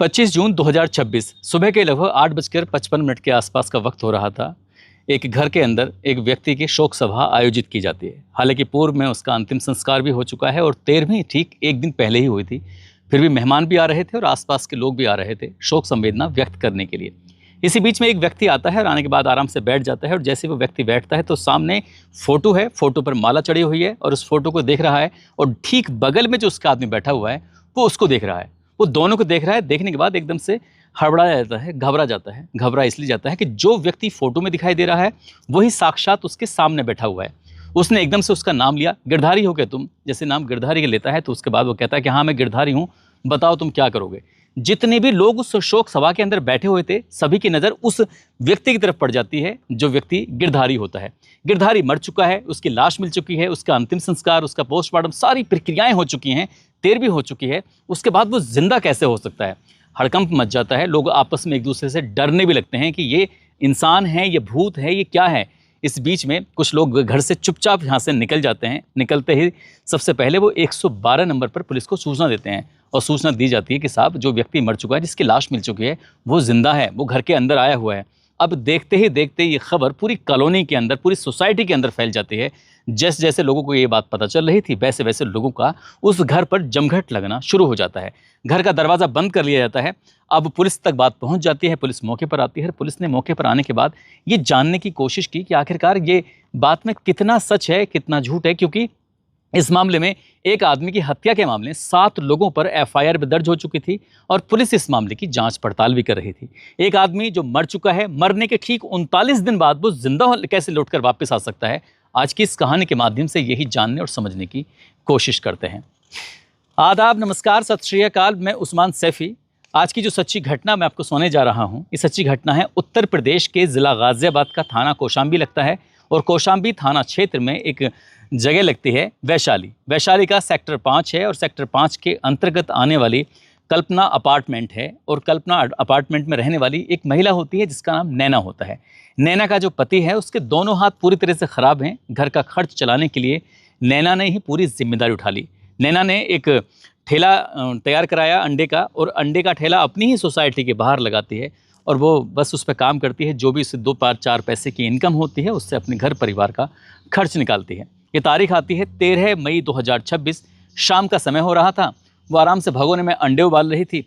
25 जून 2026 सुबह के लगभग 8:55 के आसपास का वक्त हो रहा था। एक घर के अंदर एक व्यक्ति की शोक सभा आयोजित की जाती है। हालांकि पूर्व में उसका अंतिम संस्कार भी हो चुका है और 13वीं ठीक एक दिन पहले ही हुई थी। फिर भी मेहमान भी आ रहे थे और आसपास के लोग भी आ रहे थे शोक संवेदना व्यक्त करने के लिए। इसी बीच में एक व्यक्ति आता है और आने के बाद आराम से बैठ जाता है और जैसे वो व्यक्ति बैठता है तो सामने फोटो है, फोटो पर माला चढ़ी हुई है और उस फोटो को देख रहा है और ठीक बगल में जो उसका आदमी बैठा हुआ है वो उसको देख रहा है। वो दोनों को देख रहा है। देखने के बाद एकदम से हड़बड़ा जाता है, घबरा जाता है। घबरा इसलिए जाता है कि जो व्यक्ति फोटो में दिखाई दे रहा है वही साक्षात उसके सामने बैठा हुआ है। उसने एकदम से उसका नाम लिया, गिरधारी हो क्या तुम? जैसे नाम गिरधारी के लेता है तो उसके बाद वो कहता है कि हाँ मैं गिरधारी हूँ, बताओ तुम क्या करोगे। जितने भी लोग उस शोक सभा के अंदर बैठे हुए थे सभी की नज़र उस व्यक्ति की तरफ पड़ जाती है जो व्यक्ति गिरधारी होता है। गिरधारी मर चुका है, उसकी लाश मिल चुकी है, उसका अंतिम संस्कार, उसका पोस्टमार्टम, सारी प्रक्रियाएं हो चुकी हैं, देर भी हो चुकी है। उसके बाद वो जिंदा कैसे हो सकता है? हड़कंप मच जाता है। लोग आपस में एक दूसरे से डरने भी लगते हैं कि ये इंसान है, ये भूत है, ये क्या है। इस बीच में कुछ लोग घर से चुपचाप यहाँ से निकल जाते हैं। निकलते ही सबसे पहले वो 112 नंबर पर पुलिस को सूचना देते हैं और सूचना दी जाती है कि साहब जो व्यक्ति मर चुका है, जिसकी लाश मिल चुकी है, वो जिंदा है, वो घर के अंदर आया हुआ है। अब देखते ही देखते ये खबर पूरी कॉलोनी के अंदर, पूरी सोसाइटी के अंदर फैल जाती है। जैसे जैसे लोगों को ये बात पता चल रही थी वैसे वैसे लोगों का उस घर पर जमघट लगना शुरू हो जाता है। घर का दरवाज़ा बंद कर लिया जाता है। अब पुलिस तक बात पहुंच जाती है, पुलिस मौके पर आती है। पुलिस ने मौके पर आने के बाद ये जानने की कोशिश की कि आखिरकार ये बात में कितना सच है, कितना झूठ है, क्योंकि इस मामले में एक आदमी की हत्या के मामले 7 लोगों पर एफआईआर भी दर्ज हो चुकी थी और पुलिस इस मामले की जांच पड़ताल भी कर रही थी। एक आदमी जो मर चुका है, मरने के ठीक 39 दिन बाद वो जिंदा कैसे लौटकर वापस आ सकता है? आज की इस कहानी के माध्यम से यही जानने और समझने की कोशिश करते हैं। आदाब, नमस्कार, सत श्री अकाल। मैं उस्मान सैफी। आज की जो सच्ची घटना मैं आपको सुनाने जा रहा हूँ, ये सच्ची घटना है उत्तर प्रदेश के ज़िला गाज़ियाबाद का। थाना कौशाम्बी लगता है और कौशाम्बी थाना क्षेत्र में एक जगह लगती है वैशाली। वैशाली का सेक्टर 5 है और सेक्टर 5 के अंतर्गत आने वाली कल्पना अपार्टमेंट है और कल्पना अपार्टमेंट में रहने वाली एक महिला होती है जिसका नाम नैना होता है। नैना का जो पति है उसके दोनों हाथ पूरी तरह से ख़राब हैं। घर का खर्च चलाने के लिए नैना ने ही पूरी जिम्मेदारी उठा ली। नैना ने एक ठेला तैयार कराया अंडे का, और अंडे का ठेला अपनी ही सोसाइटी के बाहर लगाती है और वो बस उस पर काम करती है। जो भी उससे 2-4 पैसे की इनकम होती है उससे अपने घर परिवार का खर्च निकालती है। ये तारीख आती है 13 मई 2026। शाम का समय हो रहा था। वो आराम से भगोने में अंडे उबाल रही थी।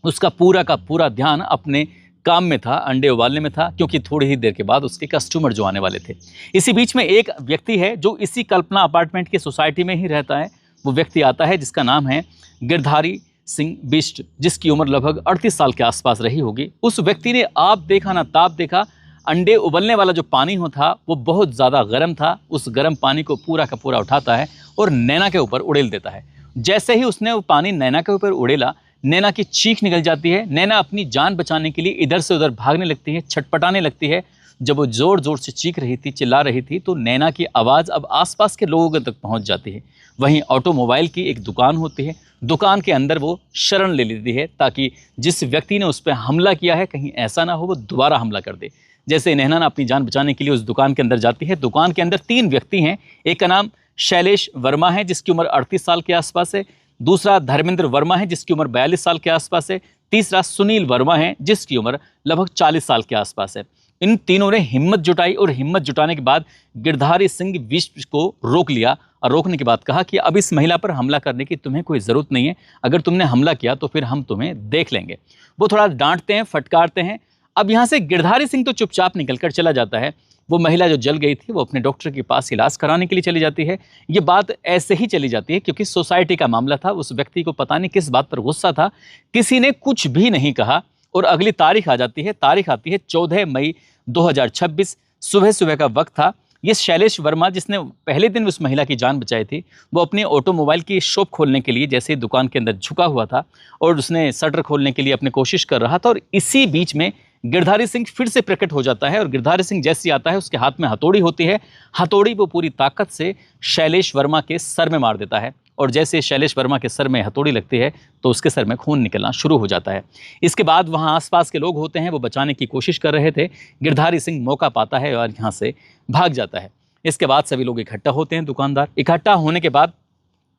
उसका पूरा का पूरा ध्यान अपने काम में था, अंडे उबालने में था, क्योंकि थोड़ी ही देर के बाद उसके कस्टमर जो आने वाले थे। इसी बीच में एक व्यक्ति है जो इसी कल्पना अपार्टमेंट की सोसाइटी में ही रहता है। वो व्यक्ति आता है जिसका नाम है गिरधारी सिंह बिष्ट, जिसकी उम्र लगभग 38 साल के आसपास रही होगी। उस व्यक्ति ने आप देखा ना ताप देखा। अंडे उबलने वाला जो पानी था वो बहुत ज़्यादा गर्म था। उस गर्म पानी को पूरा का पूरा उठाता है और नैना के ऊपर उड़ेल देता है। जैसे ही उसने वो पानी नैना के ऊपर उड़ेला, नैना की चीख निकल जाती है। नैना अपनी जान बचाने के लिए इधर से उधर भागने लगती है, छटपटाने लगती है। जब वो ज़ोर ज़ोर से चीख रही थी, चिल्ला रही थी, तो नैना की आवाज़ अब आसपास के लोगों तक पहुंच जाती है। वहीं ऑटोमोबाइल की एक दुकान होती है। दुकान के अंदर वो शरण ले लेती है ताकि जिस व्यक्ति ने उस पर हमला किया है कहीं ऐसा ना हो वो दोबारा हमला कर दे। जैसे नैना अपनी जान बचाने के लिए उस दुकान के अंदर जाती है। दुकान के अंदर 3 व्यक्ति हैं। एक का नाम शैलेश वर्मा है जिसकी उम्र 38 साल के आसपास है। दूसरा धर्मेंद्र वर्मा है जिसकी उम्र 42 साल के आसपास है। तीसरा सुनील वर्मा है जिसकी उम्र लगभग 40 साल के आसपास है। इन तीनों ने हिम्मत जुटाई और हिम्मत जुटाने के बाद गिरधारी सिंह बिष्ट को रोक लिया और रोकने के बाद कहा कि अब इस महिला पर हमला करने की तुम्हें कोई ज़रूरत नहीं है। अगर तुमने हमला किया तो फिर हम तुम्हें देख लेंगे। वो थोड़ा डांटते हैं, फटकारते हैं। अब यहाँ से गिरधारी सिंह तो चुपचाप निकलकर चला जाता है। वो महिला जो जल गई थी वो अपने डॉक्टर के पास इलाज कराने के लिए चली जाती है। ये बात ऐसे ही चली जाती है क्योंकि सोसाइटी का मामला था। उस व्यक्ति को पता नहीं किस बात पर गुस्सा था, किसी ने कुछ भी नहीं कहा। और अगली तारीख आ जाती है। तारीख आती है 14 मई 2026। सुबह सुबह का वक्त था। ये शैलेश वर्मा जिसने पहले दिन उस महिला की जान बचाई थी, वो अपनी ऑटोमोबाइल की शॉप खोलने के लिए जैसे ही दुकान के अंदर झुका हुआ था और उसने शटर खोलने के लिए अपनी कोशिश कर रहा था। और इसी बीच में गिरधारी सिंह फिर से प्रकट हो जाता है और गिरधारी सिंह जैसे आता है उसके हाथ में हथौड़ी होती है। हथौड़ी वो पूरी ताकत से शैलेश वर्मा के सर में मार देता है और जैसे शैलेश वर्मा के सर में हथौड़ी लगती है तो उसके सर में खून निकलना शुरू हो जाता है। इसके बाद वहाँ आसपास के लोग होते हैं, वो बचाने की कोशिश कर रहे थे। गिरधारी सिंह मौका पाता है और यहाँ से भाग जाता है। इसके बाद सभी लोग इकट्ठा होते हैं। दुकानदार इकट्ठा होने के बाद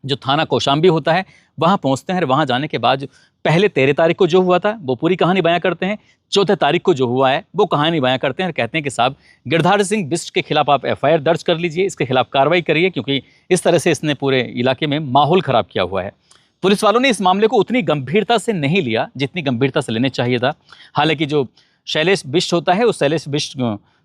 जो थाना कौशाम्बी होता है वहाँ पहुँचते हैं। और वहाँ जाने के बाद पहले 13 तारीख को जो हुआ था वो पूरी कहानी बयां करते हैं, 14 तारीख को जो हुआ है वो कहानी बयां करते हैं और कहते हैं कि साहब गिरधारी सिंह बिष्ट के खिलाफ आप FIR दर्ज कर लीजिए, इसके खिलाफ कार्रवाई करिए, क्योंकि इस तरह से इसने पूरे इलाके में माहौल ख़राब किया हुआ है। पुलिस वालों ने इस मामले को उतनी गंभीरता से नहीं लिया जितनी गंभीरता से लेने चाहिए था। हालांकि जो शैलेश बिष्ट होता है, उस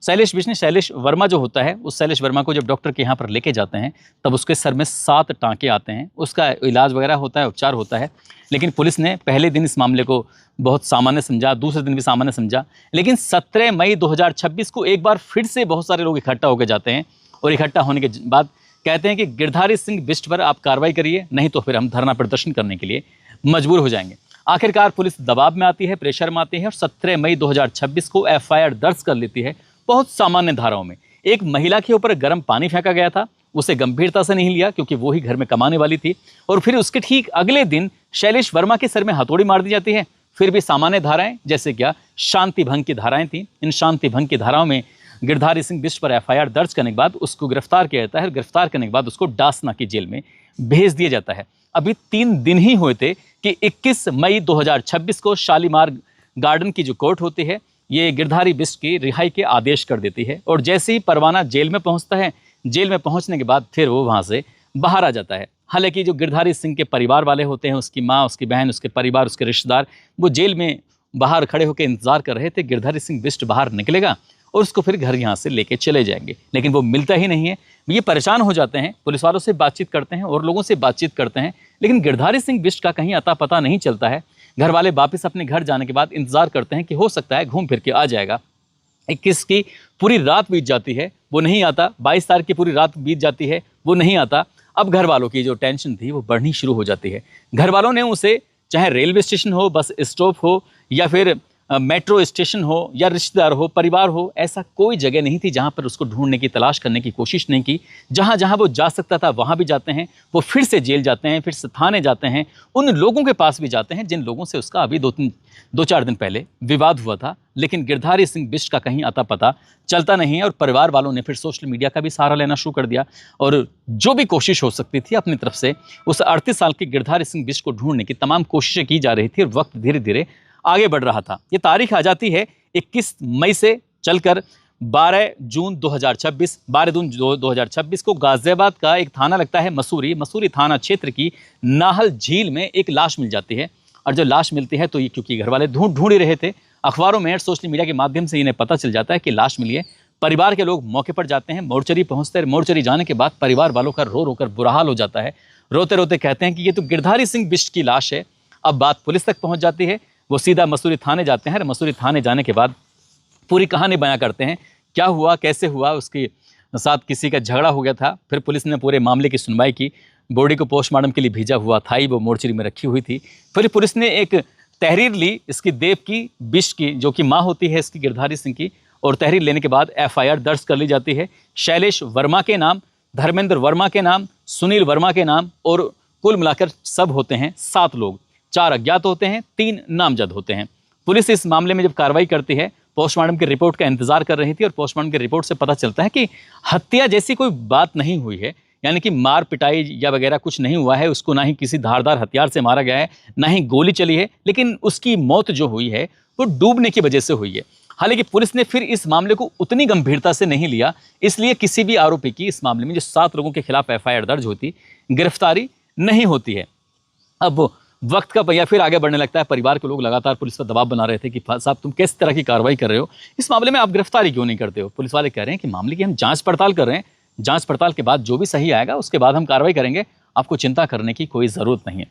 शैलेश वर्मा जो होता है, उस शैलेश वर्मा को जब डॉक्टर के यहाँ पर लेके जाते हैं तब उसके सर में 7 टाँके आते हैं। उसका इलाज वगैरह होता है, उपचार होता है। लेकिन पुलिस ने पहले दिन इस मामले को बहुत सामान्य समझा, दूसरे दिन भी सामान्य समझा। लेकिन 17 मई 2026 को एक बार फिर से बहुत सारे लोग इकट्ठा होकर जाते हैं और इकट्ठा होने के बाद कहते हैं कि गिरधारी सिंह बिष्ट पर आप कार्रवाई करिए, नहीं तो फिर हम धरना प्रदर्शन करने के लिए मजबूर हो जाएंगे। आखिरकार पुलिस दबाव में आती है, प्रेशर में आती है और 17 मई 2026 को FIR दर्ज कर लेती है बहुत सामान्य धाराओं में। एक महिला के ऊपर गर्म पानी फेंका गया था, उसे गंभीरता से नहीं लिया क्योंकि वो ही घर में कमाने वाली थी। और फिर उसके ठीक अगले दिन शैलेश वर्मा के सर में हथौड़ी मार दी जाती है। फिर भी सामान्य धाराएं, जैसे क्या शांति भंग की धाराएं थी, इन शांति भंग की धाराओं में गिरधारी सिंह बिष्ट पर FIR दर्ज करने के बाद उसको गिरफ्तार किया जाता है। गिरफ्तार करने के बाद उसको डासना की जेल में भेज दिया जाता है। अभी 3 दिन ही हुए थे कि 21 मई 2026 को शालीमार गार्डन की जो कोर्ट होती है, ये गिरधारी बिष्ट की रिहाई के आदेश कर देती है। और जैसे ही परवाना जेल में पहुंचता है, जेल में पहुंचने के बाद फिर वो वहां से बाहर आ जाता है। हालांकि जो गिरधारी सिंह के परिवार वाले होते हैं, उसकी माँ, उसकी बहन, उसके परिवार, उसके रिश्तेदार, वो जेल में बाहर खड़े होकर इंतजार कर रहे थे गिरधारी सिंह बिष्ट बाहर निकलेगा और उसको फिर घर यहाँ से लेके चले जाएंगे। लेकिन वो मिलता ही नहीं है। ये परेशान हो जाते हैं, पुलिस वालों से बातचीत करते हैं और लोगों से बातचीत करते हैं, लेकिन गिरधारी सिंह बिष्ट का कहीं अता पता नहीं चलता है। घर वाले वापस अपने घर जाने के बाद इंतजार करते हैं कि हो सकता है घूम फिर के आ जाएगा। 21 की पूरी रात बीत जाती है, वो नहीं आता। 22 तारीख की पूरी रात बीत जाती है, वो नहीं आता। अब घर वालों की जो टेंशन थी वो बढ़नी शुरू हो जाती है। घर वालों ने उसे, चाहे रेलवे स्टेशन हो, बस स्टॉप हो या फिर मेट्रो स्टेशन हो या रिश्तेदार हो, परिवार हो, ऐसा कोई जगह नहीं थी जहाँ पर उसको ढूंढने की, तलाश करने की कोशिश नहीं की। जहाँ जहाँ वो जा सकता था वहाँ भी जाते हैं। वो फिर से जेल जाते हैं, फिर से थाने जाते हैं, उन लोगों के पास भी जाते हैं जिन लोगों से उसका अभी 2-4 दिन पहले विवाद हुआ था। लेकिन गिरधारी सिंह बिष्ट का कहीं अता पता चलता नहीं है। और परिवार वालों ने फिर सोशल मीडिया का भी सहारा लेना शुरू कर दिया और जो भी कोशिश हो सकती थी अपनी तरफ से उस 38 साल के गिरधारी सिंह बिष्ट को ढूंढने की तमाम कोशिशें की जा रही थी और वक्त धीरे धीरे आगे बढ़ रहा था। ये तारीख आ जाती है 21 मई से चलकर 12 जून 2026। 12 जून 2026 को गाजियाबाद का एक थाना लगता है मसूरी थाना क्षेत्र की नाहल झील में एक लाश मिल जाती है। और जब लाश मिलती है तो ये, क्योंकि घर वाले ढूंढ ही रहे थे, अखबारों में, सोशल मीडिया के माध्यम से इन्हें पता चल जाता है कि लाश मिली है। परिवार के लोग मौके पर जाते हैं, मोर्चरी पहुंचते हैं। मोर्चरी जाने के बाद परिवार वालों का रो रो कर बुरा हाल हो जाता है। रोते रोते कहते हैं कि ये तो गिरधारी सिंह बिष्ट की लाश है। अब बात पुलिस तक पहुंच जाती है। वो सीधा मसूरी थाने जाते हैं। मसूरी थाने जाने के बाद पूरी कहानी बयां करते हैं, क्या हुआ, कैसे हुआ, उसके साथ किसी का झगड़ा हो गया था। फिर पुलिस ने पूरे मामले की सुनवाई की। बॉडी को पोस्टमार्टम के लिए भेजा हुआ था ही, वो मोर्चरी में रखी हुई थी। फिर पुलिस ने एक तहरीर ली इसकी, देवकी बिष्ट की, जो कि माँ होती है इसकी, गिरधारी सिंह की। और तहरीर लेने के बाद FIR दर्ज कर ली जाती है शैलेश वर्मा के नाम, धर्मेंद्र वर्मा के नाम, सुनील वर्मा के नाम, और कुल मिलाकर सब होते हैं 7 लोग। 4 अज्ञात होते हैं, 3 नामजद होते हैं। पुलिस इस मामले में जब कार्रवाई करती है, पोस्टमार्टम की रिपोर्ट का इंतजार कर रही थी और पोस्टमार्टम की रिपोर्ट से पता चलता है कि हत्या जैसी कोई बात नहीं हुई है, यानी कि मार पिटाई या वगैरह कुछ नहीं हुआ है। उसको ना ही किसी धारदार हथियार से मारा गया है, ना ही गोली चली है, लेकिन उसकी मौत जो हुई है वो डूबने की वजह से हुई है। हालांकि पुलिस ने फिर इस मामले को उतनी गंभीरता से नहीं लिया, इसलिए किसी भी आरोपी की इस मामले में, जो 7 लोगों के खिलाफ FIR दर्ज होती, गिरफ्तारी नहीं होती है। अब वक्त का पहिया फिर आगे बढ़ने लगता है। परिवार के लोग लगातार पुलिस पर दबाव बना रहे थे कि साहब तुम किस तरह की कार्रवाई कर रहे हो, इस मामले में आप गिरफ्तारी क्यों नहीं करते हो। पुलिस वाले कह रहे हैं कि मामले की हम जांच पड़ताल कर रहे हैं, जांच पड़ताल के बाद जो भी सही आएगा उसके बाद हम कार्रवाई करेंगे, आपको चिंता करने की कोई ज़रूरत नहीं है।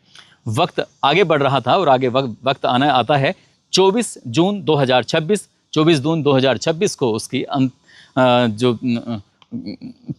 वक्त आगे बढ़ रहा था और आगे वक्त आना आता है 24 जून 2026। 24 जून 2026 को उसकी जो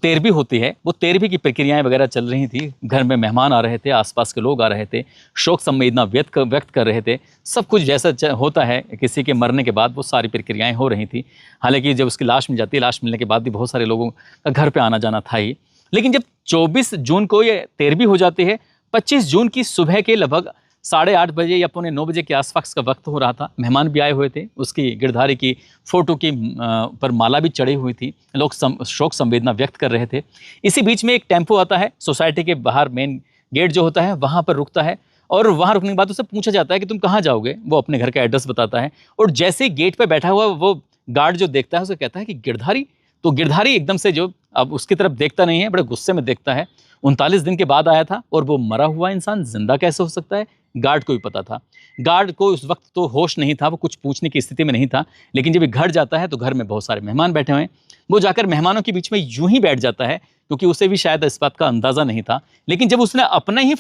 13वीं होती है, वो 13वीं की प्रक्रियाएं वगैरह चल रही थी। घर में मेहमान आ रहे थे, आसपास के लोग आ रहे थे, शोक संवेदना व्यक्त कर रहे थे। सब कुछ जैसा होता है किसी के मरने के बाद, वो सारी प्रक्रियाएं हो रही थी। हालांकि जब उसकी लाश मिल जाती है, लाश मिलने के बाद भी बहुत सारे लोगों का घर पे आना जाना था ही। लेकिन जब 24 जून को ये 13वीं हो जाती है, 25 जून की सुबह के लगभग 8:30 बजे या 8:45 बजे के आसपास का वक्त हो रहा था। मेहमान भी आए हुए थे, उसकी गिरधारी की फ़ोटो की पर माला भी चढ़ी हुई थी। लोग शोक संवेदना व्यक्त कर रहे थे। इसी बीच में एक टेम्पो आता है सोसाइटी के बाहर, मेन गेट जो होता है वहाँ पर रुकता है और वहाँ रुकने के बाद उससे पूछा जाता है कि तुम कहाँ जाओगे। वो अपने घर का एड्रेस बताता है और जैसे ही गेट पे बैठा हुआ वो गार्ड जो देखता है उसे कहता है कि गिरधारी। तो गिरधारी एकदम से जो अब उसकी तरफ देखता नहीं है, बड़े गुस्से में देखता है। 39 दिन के बाद आया था और वो मरा हुआ इंसान जिंदा कैसे हो सकता है? गार्ड को भी पता था। गार्ड को उस वक्त तो होश नहीं था, वो कुछ पूछने की स्थिति में नहीं था। लेकिन जब घर जाता है तो घर में बहुत सारे मेहमान बैठे हुए हैं। वो जाकर मेहमानों के बीच में यूं ही बैठ जाता है क्योंकि उसे भी शायद इस बात का अंदाजा नहीं था। लेकिन जब उसने अपने ही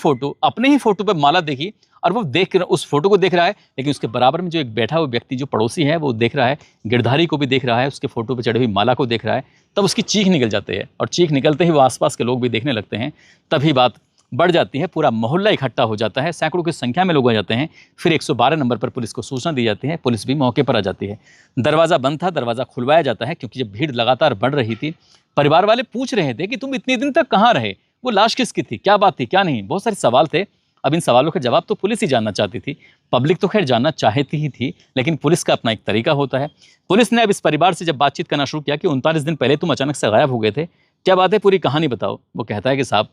फोटो पर माला देखी और वो उस फोटो को देख रहा है, लेकिन उसके बराबर में जो एक बैठा हुआ व्यक्ति जो पड़ोसी है वो देख रहा है, गिरधारी को भी देख रहा है, उसके फोटो पर चढ़ी हुई माला को देख रहा है। तब उसकी चीख निकल जाती है और चीख निकलते ही वो आसपास के लोग भी देखने लगते हैं। तभी बात बढ़ जाती है, पूरा मोहल्ला इकट्ठा हो जाता है, सैकड़ों की संख्या में लोग आ जाते हैं। फिर 112 नंबर पर पुलिस को सूचना दी जाती है, पुलिस भी मौके पर आ जाती है। दरवाज़ा बंद था, दरवाज़ा खुलवाया जाता है क्योंकि जब भीड़ लगातार बढ़ रही थी। परिवार वाले पूछ रहे थे कि तुम इतने दिन तक कहाँ रहे, वो लाश किसकी थी, क्या बात थी, क्या नहीं, बहुत सारे सवाल थे। अब इन सवालों के जवाब तो पुलिस ही जानना चाहती थी, पब्लिक तो खैर जानना चाहती ही थी, लेकिन पुलिस का अपना एक तरीका होता है। पुलिस ने अब इस परिवार से जब बातचीत करना शुरू किया कि 39 दिन पहले तुम अचानक से गायब हो गए थे, क्या बात है, पूरी कहानी बताओ। वो कहता है कि साहब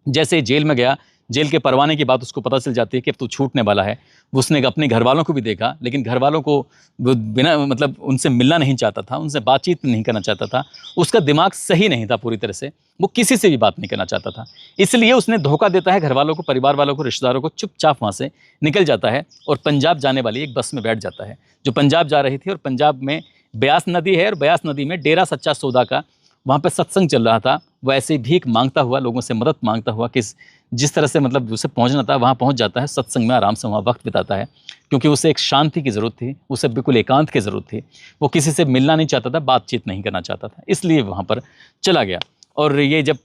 जैसे जेल में गया, जेल के परवाने की बात उसको पता चल जाती है कि अब तू छूटने वाला है। उसने अपने घर वालों को भी देखा, लेकिन घर वालों को वो बिना मतलब उनसे मिलना नहीं चाहता था, उनसे बातचीत नहीं करना चाहता था। उसका दिमाग सही नहीं था पूरी तरह से, वो किसी से भी बात नहीं करना चाहता था। इसलिए उसने धोखा देता है घर वालों को, परिवार वालों को, रिश्तेदारों को, चुपचाप वहाँ से निकल जाता है और पंजाब जाने वाली एक बस में बैठ जाता है जो पंजाब जा रही थी। और पंजाब में ब्यास नदी है और ब्यास नदी में डेरा सच्चा सौदा का वहाँ पे सत्संग चल रहा था। वो ऐसे भीख मांगता हुआ, लोगों से मदद मांगता हुआ, जिस तरह से मतलब उसे पहुँचना था वहाँ पहुँच जाता है। सत्संग में आराम से वहाँ वक्त बिताता है क्योंकि उसे एक शांति की ज़रूरत थी, उसे बिल्कुल एकांत की ज़रूरत थी। वो किसी से मिलना नहीं चाहता था, बातचीत नहीं करना चाहता था, इसलिए वहाँ पर चला गया। और ये जब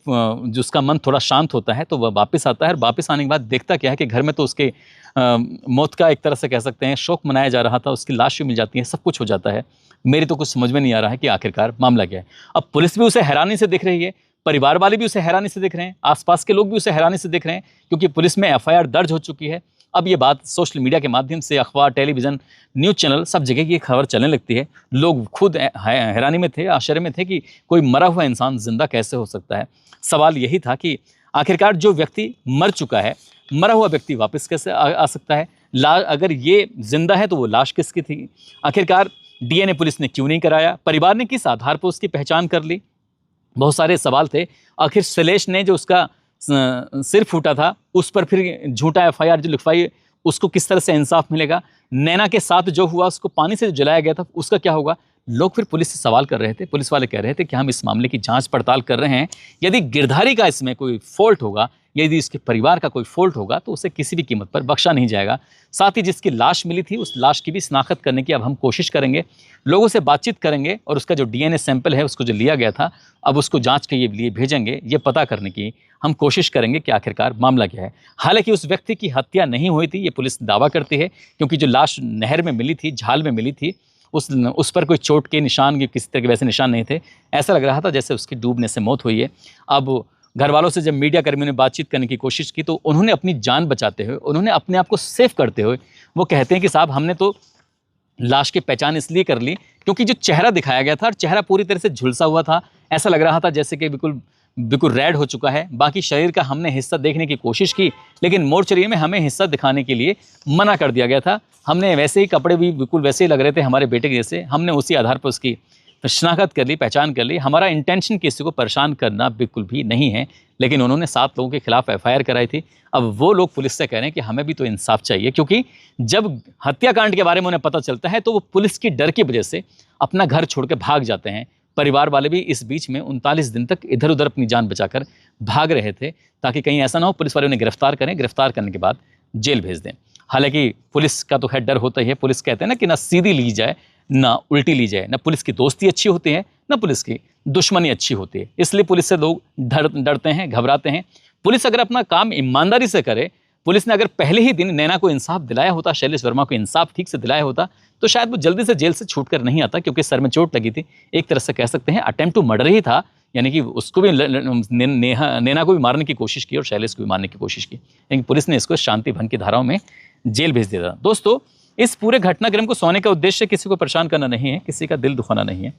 जिसका मन थोड़ा शांत होता है तो वह वापस आता है और वापस आने के बाद देखता क्या है कि घर में तो उसके मौत का एक तरह से कह सकते हैं शोक मनाया जा रहा था, उसकी लाश भी मिल जाती है, सब कुछ हो जाता है। मेरी तो कुछ समझ में नहीं आ रहा है कि आखिरकार मामला क्या है। अब पुलिस भी उसे हैरानी से देख रही है, परिवार वाले भी उसे हैरानी से देख रहे हैं, आसपास के लोग भी उसे हैरानी से देख रहे हैं क्योंकि पुलिस में एफआईआर दर्ज हो चुकी है। अब ये बात सोशल मीडिया के माध्यम से, अखबार, टेलीविज़न, न्यूज़ चैनल, सब जगह ये खबर चलने लगती है। लोग खुद हैरानी में थे, आश्चर्य में थे कि कोई मरा हुआ इंसान जिंदा कैसे हो सकता है। सवाल यही था कि आखिरकार जो व्यक्ति मर चुका है, मरा हुआ व्यक्ति वापस कैसे आ सकता है? अगर ये जिंदा है तो वो लाश किसकी थी? आखिरकार डीएनए पुलिस ने क्यों नहीं कराया? परिवार ने किस आधार पर उसकी पहचान कर ली? बहुत सारे सवाल थे। आखिर शैलेश ने जो उसका सिर फूटा था उस पर फिर झूठा एफआईआर जो लिखवाई, उसको किस तरह से इंसाफ मिलेगा? नैना के साथ जो हुआ, उसको पानी से जो जलाया गया था, उसका क्या होगा? लोग फिर पुलिस से सवाल कर रहे थे। पुलिस वाले कह रहे थे कि हम इस मामले की जांच पड़ताल कर रहे हैं, यदि गिरधारी का इसमें कोई फॉल्ट होगा, यदि इसके परिवार का कोई फॉल्ट होगा तो उसे किसी भी कीमत पर बख्शा नहीं जाएगा। साथ ही जिसकी लाश मिली थी उस लाश की भी शिनाख्त करने की अब हम कोशिश करेंगे, लोगों से बातचीत करेंगे और उसका जो डीएनए सैंपल है उसको जो लिया गया था अब उसको जांच के लिए भेजेंगे। ये पता करने की हम कोशिश करेंगे कि आखिरकार मामला क्या है। हालांकि उस व्यक्ति की हत्या नहीं हुई थी, ये पुलिस दावा करती है, क्योंकि जो लाश नहर में मिली थी, झाल में मिली थी, उस पर कोई चोट के निशान या किसी तरह के वैसे निशान नहीं थे। ऐसा लग रहा था जैसे उसकी डूबने से मौत हुई है। अब घर वालों से जब मीडिया कर्मियों ने बातचीत करने की कोशिश की तो उन्होंने अपनी जान बचाते हुए, उन्होंने अपने आप को सेफ करते हुए वो कहते हैं कि साहब हमने तो लाश की पहचान इसलिए कर ली क्योंकि जो चेहरा दिखाया गया था और चेहरा पूरी तरह से झुलसा हुआ था, ऐसा लग रहा था जैसे कि बिल्कुल रेड हो चुका है। बाकी शरीर का हमने हिस्सा देखने की कोशिश की, लेकिन मोर्चरी में हमें हिस्सा दिखाने के लिए मना कर दिया गया था। हमने वैसे ही कपड़े भी बिल्कुल वैसे ही लग रहे थे हमारे बेटे के जैसे, हमने उसी आधार पर उसकी शिनाख्त कर ली, पहचान कर ली। हमारा इंटेंशन किसी को परेशान करना बिल्कुल भी नहीं है, लेकिन उन्होंने 7 लोगों के खिलाफ एफआईआर कराई थी। अब वो लोग पुलिस से कह रहे हैं कि हमें भी तो इंसाफ चाहिए, क्योंकि जब हत्याकांड के बारे में उन्हें पता चलता है तो वो पुलिस की डर की वजह से अपना घर छोड़ के भाग जाते हैं। परिवार वाले भी इस बीच में 39 दिन तक इधर उधर अपनी जान बचाकर भाग रहे थे ताकि कहीं ऐसा ना हो पुलिस वाले उन्हें गिरफ्तार करें, गिरफ्तार करने के बाद जेल भेज दें। हालांकि पुलिस का तो खैर डर होता ही है। पुलिस कहते हैं ना कि ना सीधी ली जाए ना उल्टी ली जाए, ना पुलिस की दोस्ती अच्छी होती है ना पुलिस की दुश्मनी अच्छी होती है। इसलिए पुलिस से लोग डरते हैं, घबराते हैं। पुलिस अगर अपना काम ईमानदारी से करे, पुलिस ने अगर पहले ही दिन नैना को इंसाफ दिलाया होता, शैलेश वर्मा को इंसाफ ठीक से दिलाया होता, तो शायद वो जल्दी से जेल से छूट कर नहीं आता, क्योंकि सर में चोट लगी थी। एक तरह से कह सकते हैं अटेम्प्ट टू मर्डर ही था, यानी कि उसको भी नैना को भी मारने की कोशिश की और शैलेश को भी मारने की कोशिश की, लेकिन पुलिस ने इसको शांति भंग की धाराओं में जेल भेज दिया था। दोस्तों, इस पूरे घटनाक्रम को सोने का उद्देश्य किसी को परेशान करना नहीं है, किसी का दिल दुखाना नहीं है।